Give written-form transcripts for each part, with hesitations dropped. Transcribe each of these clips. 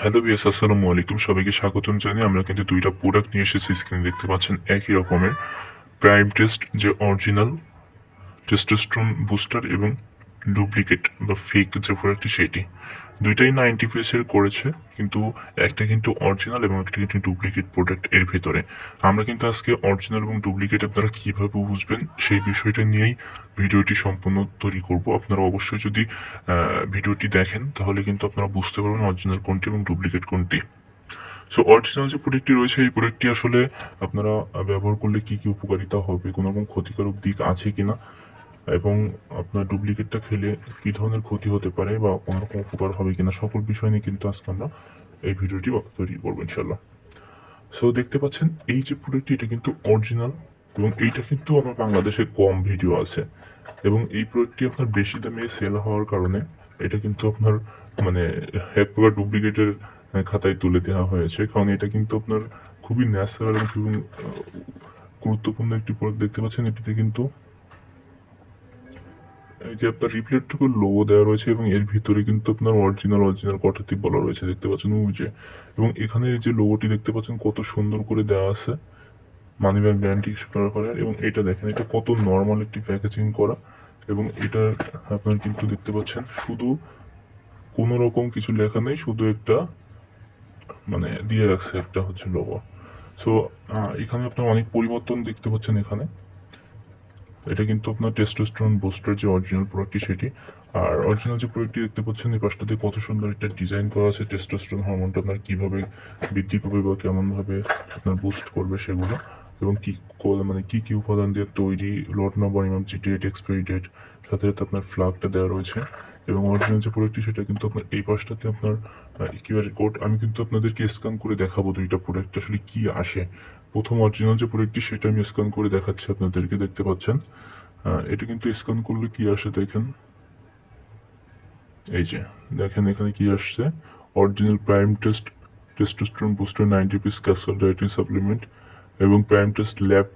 Hello viewers, আসসালামু আলাইকুম। সবাইকে স্বাগতম জানিয়ে আমরা কিন্তু দুইটা প্রোডাক্ট নিয়ে এসেছি। স্ক্রিনে দেখতে পাচ্ছেন একই রকমের প্রাইম টেস্ট যে অরিজিনাল টেস্টোস্টেরন বুস্টার এবং ডুপ্লিকেট বা ফেক যে প্রোডাক্টটি সেটি দুইটাই 90 এর করেছে, কিন্তু একটা কিন্তু অরিজিনাল এবং একটা কিন্তু ডুপ্লিকেট প্রোডাক্ট এর ভেতরে। আমরা কিন্তু আজকে অরিজিনাল এবং ডুপ্লিকেট আপনারা কিভাবে বুঝবেন সেই বিষয়টা নিয়েই ভিডিওটি সম্পূর্ণ তৈরি করব। আপনারা অবশ্যই যদি ভিডিওটি দেখেন তাহলে কিন্তু আপনারা বুঝতে পারবেন অরিজিনাল কোনটি এবং ডুপ্লিকেট কোনটি। সো অরিজিনাল যে প্রোডাক্টটি রয়েছে এই প্রোডাক্টটি আসলে আপনারা ব্যবহার করলে কি কি উপকারিতা হবে, কোনো রকম ক্ষতিকারক দিক আছে কিনা, এবং আপনার ডুপ্লিকেটটা খেলে কি ধরনের ক্ষতি হতে পারে বা কোনো রকম উপকার হবে কিনা, সকল বিষয় নিয়ে কিন্তু আজকে আমরা এই ভিডিওটি তৈরি করবো ইনশাল্লাহ। সো দেখতে পাচ্ছেন এই যে প্রোডাক্টটি, এটা কিন্তু অরিজিনাল এবং এইটা কিন্তু আমার বাংলাদেশে কম ভিডিও আছে, এবং এই প্রোডাক্টটি আপনার বেশি দামে সেল হওয়ার কারণে এটা কিন্তু আপনার মানে এক প্রকার ডুপ্লিকেটের খাতায় তুলে দেওয়া হয়েছে। কারণ এটা কিন্তু আপনার খুবই ন্যাচারাল এবং খুবই গুরুত্বপূর্ণ একটি প্রোডাক্ট। দেখতে পাচ্ছেন এটিতে কিন্তু এই যে আপনার রিফ্লেক্টর লোগো দেওয়া রয়েছে এবং এর ভিতরে কিন্তু আপনার অরিজিনাল কথাটি বলা রয়েছে, দেখতে পাচ্ছেন ওই যে। এবং এখানে এই যে লোগোটি দেখতে পাচ্ছেন কত সুন্দর করে দেওয়া আছে, মানি ব্যাগ গ্যারান্টি করে। এবং এটা দেখেন, এটা কত নর্মাল একটি প্যাকেজিং করা, এবং এটা আপনার কিন্তু দেখতে পাচ্ছেন শুধু কোনো রকম কিছু লেখা নেই, শুধু একটা মানে দিয়ে রাখছে একটা হচ্ছে লোগো। সো এখানে আপনার অনেক পরিবর্তন দেখতে পাচ্ছেন এখানে। এটা কিন্তু আপনার টেস্টোস্টেরন বুস্টার যে অরিজিনাল প্রোডাক্টটি সেটি। আর অরিজিনাল যে প্রোডাক্টটি দেখতে পাচ্ছেন এই পাশটাতে কত সুন্দর একটা ডিজাইন করা আছে, টেস্টোস্টেরন হরমোনটা আপনার কীভাবে বৃদ্ধি পাবে বা কেমনভাবে আপনার বুস্ট করবে সেগুলো, এবং মানে কি উপাদান দিয়ে তৈরি, লট নম্বর, এমএমজি ডেট, এক্সপায়ারি ডেট, সাথে সাথে আপনার ফ্ল্যাগটা দেওয়া রয়েছে। এবং অরিজিনাল যে প্রোডাক্টটি সেটা কিন্তু আপনার এই পাশটাতে আপনার কিউআর কোড। আমি কিন্তু আপনাদেরকে স্ক্যান করে দেখাবো দুইটা প্রোডাক্ট আসলে কি আসে। প্রথম অরিজিনাল যে প্রোডাক্টটি সেটা আমি স্ক্যান করে দেখাচ্ছি আপনাদেরকে, দেখতে পাচ্ছেন। এটা কিন্তু স্ক্যান করলে কি আসে দেখেন, এই যে দেখেন এখানে কি আসছে, original prime test testosterone booster 90 piece capsule dietary supplement, এবং প্রাইম টেস্ট ল্যাব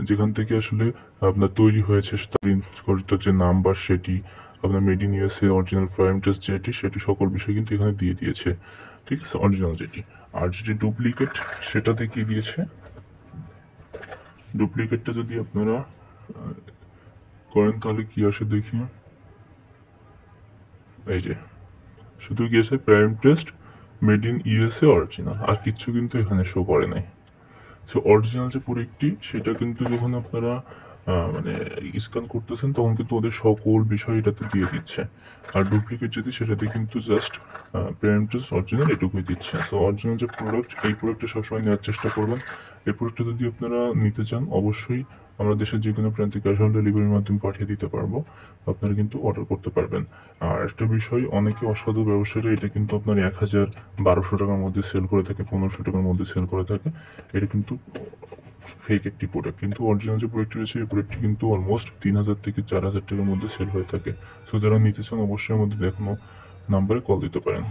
যেখান থেকে আসলে আপনার তৈরি হয়েছে তার ইনস্করিত যে নাম্বার সেটি, আপনার made in USA original prime test যেটি সেটি সকল বিষয় কিন্তু এখানে দিয়ে দিয়েছে। ঠিক আছে, অরিজিনাল যেটি। আর যেটি ডুপ্লিকেট সেটা দেখিয়ে দিয়েছে। ডুপ্লিকেটটা যদি আপনারা করেন তাহলে কি আসে দেখি, এই যে শুধু গিয়েছে prime taste made in USA original, আর কিচ্ছু কিন্তু এখানে শো করে নাই। সো অরিজিনাল যে প্রোডাক্টটি সেটা কিন্তু যখন আপনারা মানে স্ক্যান করতেছেন তখন কিন্তু ওদের সকল বিষয় এটাতে দিয়ে দিচ্ছে। আর ডুপ্লিকেট যেটি সেটাতে কিন্তু জাস্ট প্রাইম টেস্ট অরিজিনাল এটুকুই দিচ্ছে। সো অরিজিনাল যে প্রোডাক্ট এই প্রোডাক্টটা সবসময় নেওয়ার চেষ্টা করবেন। এই প্রোডাক্টটা যদি আপনারা নিতে চান অবশ্যই আমরা দেশের যে কোনো প্রান্তে ক্যাশ অন ডেলিভারির মাধ্যমে পাঠিয়ে দিতে পারবো, আপনারা কিন্তু অর্ডার করতে পারবেন। আর একটা বিষয়, অনেকে অসাধু ব্যবসায়ীরা এটা কিন্তু আপনার 1000-1200 টাকার মধ্যে সেল করে থাকে, 1500 টাকার মধ্যে সেল করে থাকে। এটা কিন্তু ফেক একটি প্রোডাক্ট, কিন্তু অরিজিনাল যে প্রোডাক্টটি রয়েছে এই প্রোডাক্টটি কিন্তু অলমোস্ট 3000 থেকে 4000 টাকার মধ্যে সেল হয়ে থাকে। সো যারা নিতে চান অবশ্যই আমাদের দেখানো নাম্বারে কল দিতে পারেন।